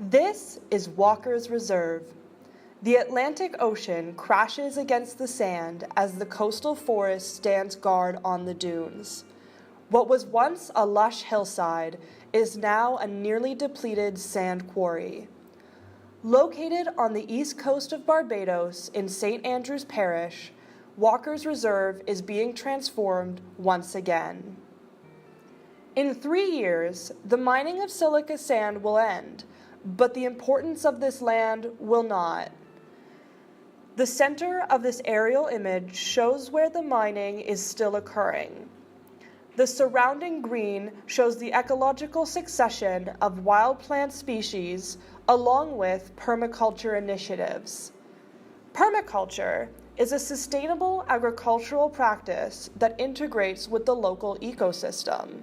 This is Walker's Reserve. The Atlantic Ocean crashes against the sand as the coastal forest stands guard on the dunes. What was once a lush hillside is now a nearly depleted sand quarry. Located on the east coast of Barbados in St. Andrews Parish, Walker's Reserve is being transformed once again. In 3 years, the mining of silica sand will end, but the importance of this land will not. The center of this aerial image shows where the mining is still occurring. The surrounding green shows the ecological succession of wild plant species along with permaculture initiatives. Permaculture is a sustainable agricultural practice that integrates with the local ecosystem.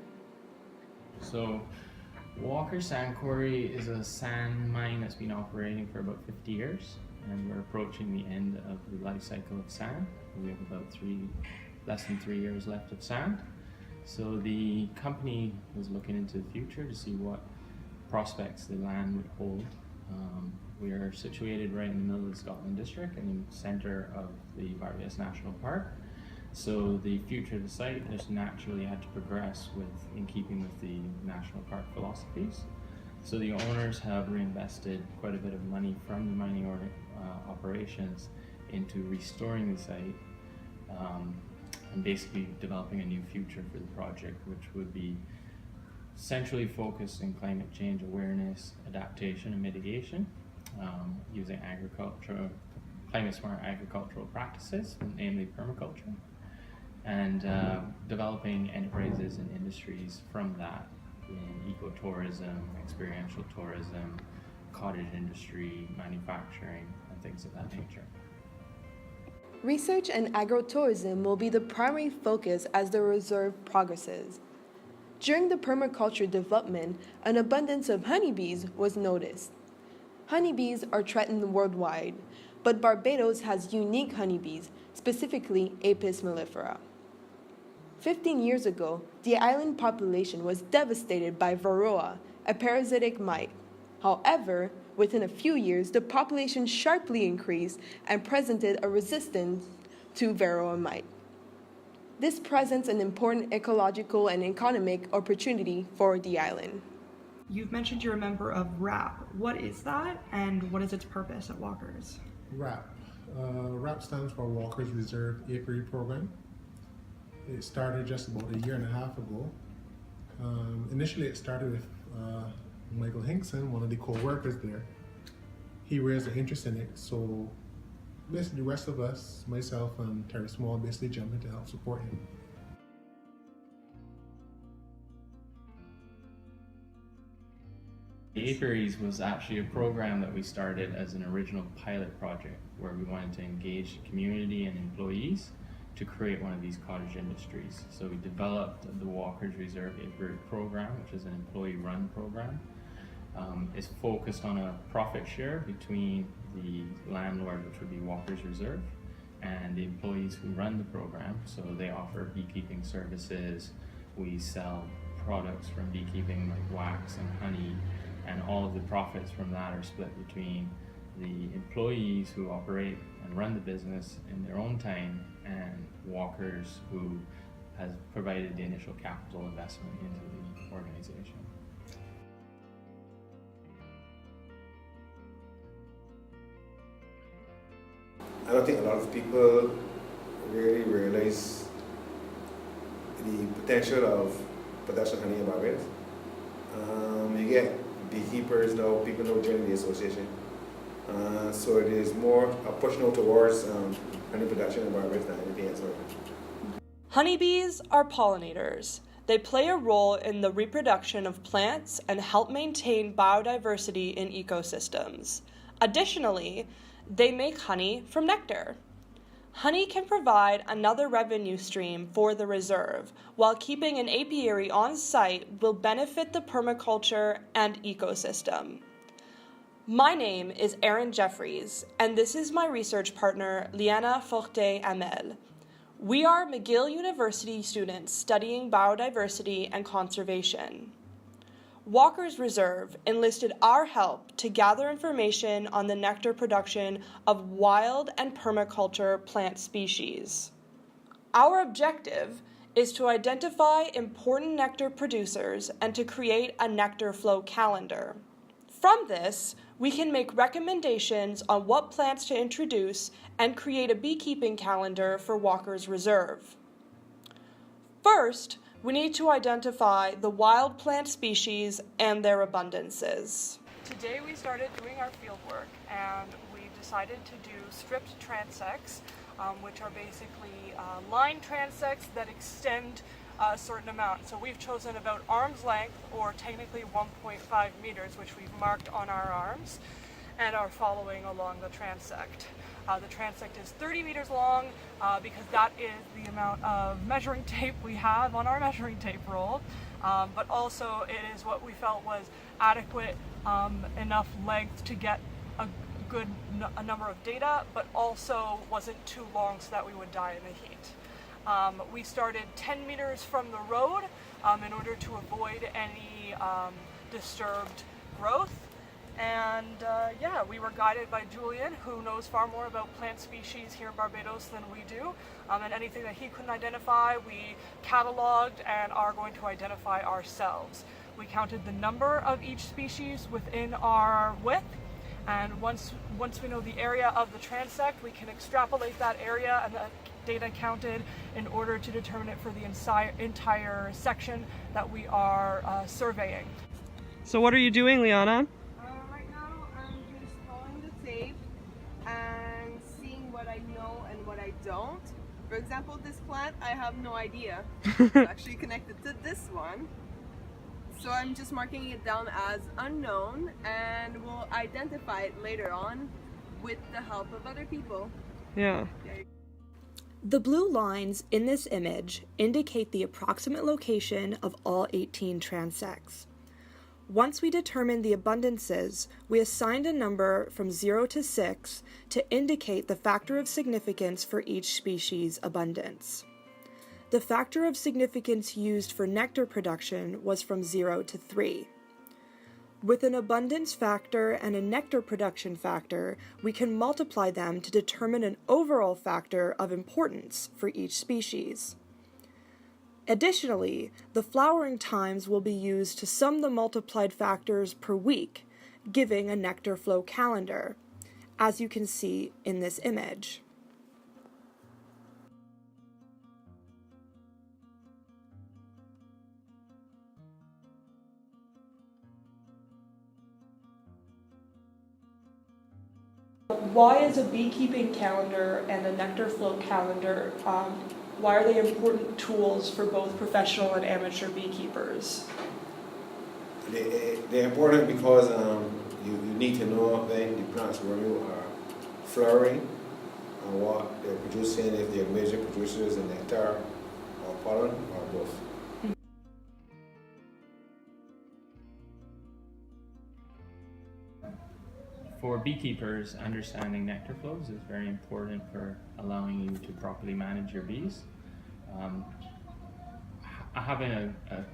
So, Walker Sand Quarry is a sand mine that's been operating for about 50 years, and we're approaching the end of the life cycle of sand. We have about less than 3 years left of sand. So the company was looking into the future to see what prospects the land would hold. We are situated right in the middle of the Scotland District and in the center of the Barbados National Park. So the future of the site just naturally had to progress in keeping with the national park philosophies. So the owners have reinvested quite a bit of money from the mining operations into restoring the site and basically developing a new future for the project, which would be centrally focused in climate change awareness, adaptation and mitigation, using climate smart agricultural practices, namely permaculture, and developing enterprises and industries from that in ecotourism, experiential tourism, cottage industry, manufacturing, and things of that nature. Research and agrotourism will be the primary focus as the reserve progresses. During the permaculture development, an abundance of honeybees was noticed. Honeybees are threatened worldwide, but Barbados has unique honeybees, specifically Apis mellifera. 15 years ago, the island population was devastated by varroa, a parasitic mite. However, within a few years, the population sharply increased and presented a resistance to varroa mite. This presents an important ecological and economic opportunity for the island. You've mentioned you're a member of RAP. What is that, and what is its purpose at Walker's? RAP. RAP stands for Walker's Reserve Apiary Program. It started just about a year and a half ago. Initially, it started with Michael Hinkson, one of the co-workers there. He raised an interest in it, so basically the rest of us, myself and Terry Small, basically jumped in to help support him. The Apiaries was actually a program that we started as an original pilot project where we wanted to engage the community and employees to create one of these cottage industries. So we developed the Walker's Reserve Apiary program, which is an employee-run program. It's focused on a profit share between the landlord, which would be Walker's Reserve, and the employees who run the program. So they offer beekeeping services. We sell products from beekeeping like wax and honey, and all of the profits from that are split between the employees who operate and run the business in their own time and Walker's, who has provided the initial capital investment into the organization. I don't think a lot of people really realize the potential of production honey in Barbados. You get beekeepers now, people know joining the association. So it is more a push now towards honey production in Barbados than anything else. Honeybees are pollinators. They play a role in the reproduction of plants and help maintain biodiversity in ecosystems. Additionally, they make honey from nectar. Honey can provide another revenue stream for the reserve, while keeping an apiary on site will benefit the permaculture and ecosystem. My name is Erin Jefferies, and this is my research partner, Liana Fortin-Hamel. We are McGill University students studying biodiversity and conservation. Walker's Reserve enlisted our help to gather information on the nectar production of wild and permaculture plant species. Our objective is to identify important nectar producers and to create a nectar flow calendar. From this, we can make recommendations on what plants to introduce and create a beekeeping calendar for Walker's Reserve. First, we need to identify the wild plant species and their abundances. Today we started doing our field work and we decided to do stripped transects, which are basically line transects that extend a certain amount. So we've chosen about arm's length, or technically 1.5 meters, which we've marked on our arms and are following along the transect. The transect is 30 meters long because that is the amount of measuring tape we have on our measuring tape roll, but also it is what we felt was adequate enough length to get a number of data, but also wasn't too long so that we would die in the heat. We started 10 meters from the road in order to avoid any disturbed growth. And yeah, we were guided by Julian, who knows far more about plant species here in Barbados than we do. And anything that he couldn't identify, we cataloged and are going to identify ourselves. We counted the number of each species within our width. And once we know the area of the transect, we can extrapolate that area and the data counted in order to determine it for the entire section that we are surveying. So what are you doing, Liana? Right now, I'm just following the tape and seeing what I know and what I don't. For example, this plant, I have no idea. It's actually connected to this one. So I'm just marking it down as unknown and we'll identify it later on with the help of other people. Yeah. The blue lines in this image indicate the approximate location of all 18 transects. Once we determined the abundances, we assigned a number from 0 to 6 to indicate the factor of significance for each species' abundance. The factor of significance used for nectar production was from 0 to 3. With an abundance factor and a nectar production factor, we can multiply them to determine an overall factor of importance for each species. Additionally, the flowering times will be used to sum the multiplied factors per week, giving a nectar flow calendar, as you can see in this image. Why is a beekeeping calendar and a nectar flow calendar, why are they important tools for both professional and amateur beekeepers? They're important because you need to know when the plants around you are flowering and what they're producing, if they're major producers in nectar or pollen or both. For beekeepers, understanding nectar flows is very important for allowing you to properly manage your bees. Having a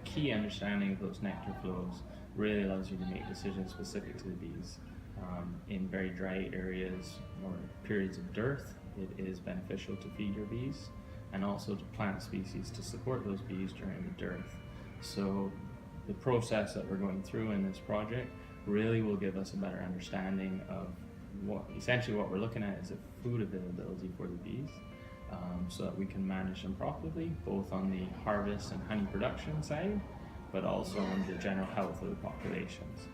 key understanding of those nectar flows really allows you to make decisions specific to the bees. In very dry areas or periods of dearth, it is beneficial to feed your bees and also to plant species to support those bees during the dearth. So the process that we're going through in this project really will give us a better understanding of what we're looking at is a food availability for the bees, so that we can manage them properly, both on the harvest and honey production side, but also on the general health of the populations.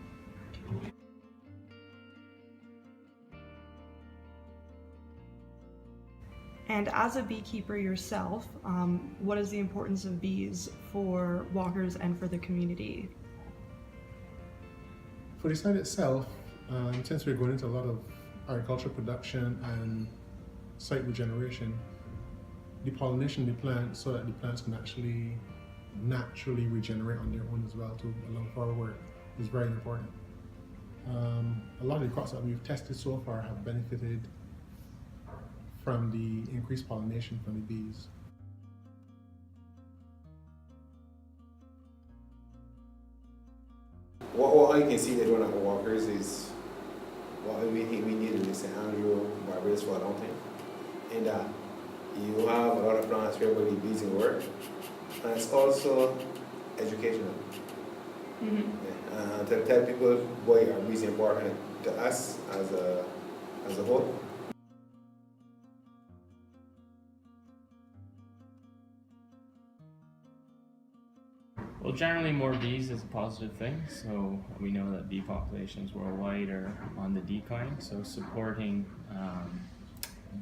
And as a beekeeper yourself, what is the importance of bees for walkers and for the community? For the site itself, since we're going into a lot of agricultural production and site regeneration, the pollination of the plants so that the plants can actually naturally regenerate on their own as well to allow for our work is very important. A lot of the crops that we've tested so far have benefited from the increased pollination from the bees. you can see they're doing at Walkers is what we think we need in St. Andrew, Barbados for a long time. And you have a lot of plants where everybody bees in work. And it's also educational. To tell people why our bees are important to us as a whole. Well, generally more bees is a positive thing, so we know that bee populations worldwide are on the decline, so supporting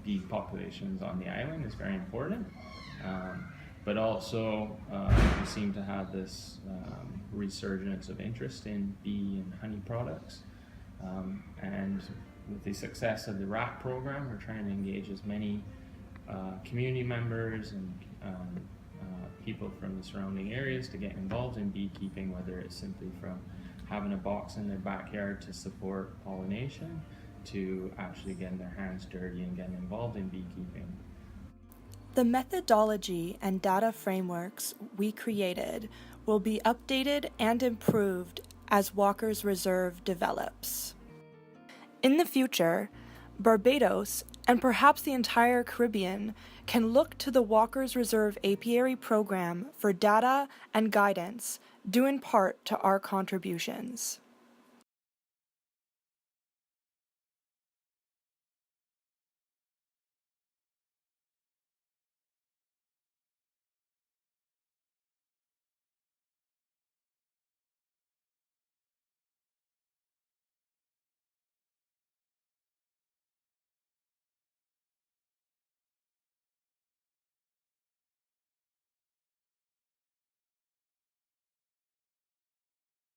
bee populations on the island is very important. But also we seem to have this resurgence of interest in bee and honey products. And with the success of the RAP program, we're trying to engage as many community members and people from the surrounding areas to get involved in beekeeping, whether it's simply from having a box in their backyard to support pollination, to actually getting their hands dirty and getting involved in beekeeping. The methodology and data frameworks we created will be updated and improved as Walker's Reserve develops. In the future, Barbados, and perhaps the entire Caribbean, can look to the Walker's Reserve Apiary Program for data and guidance, due in part to our contributions.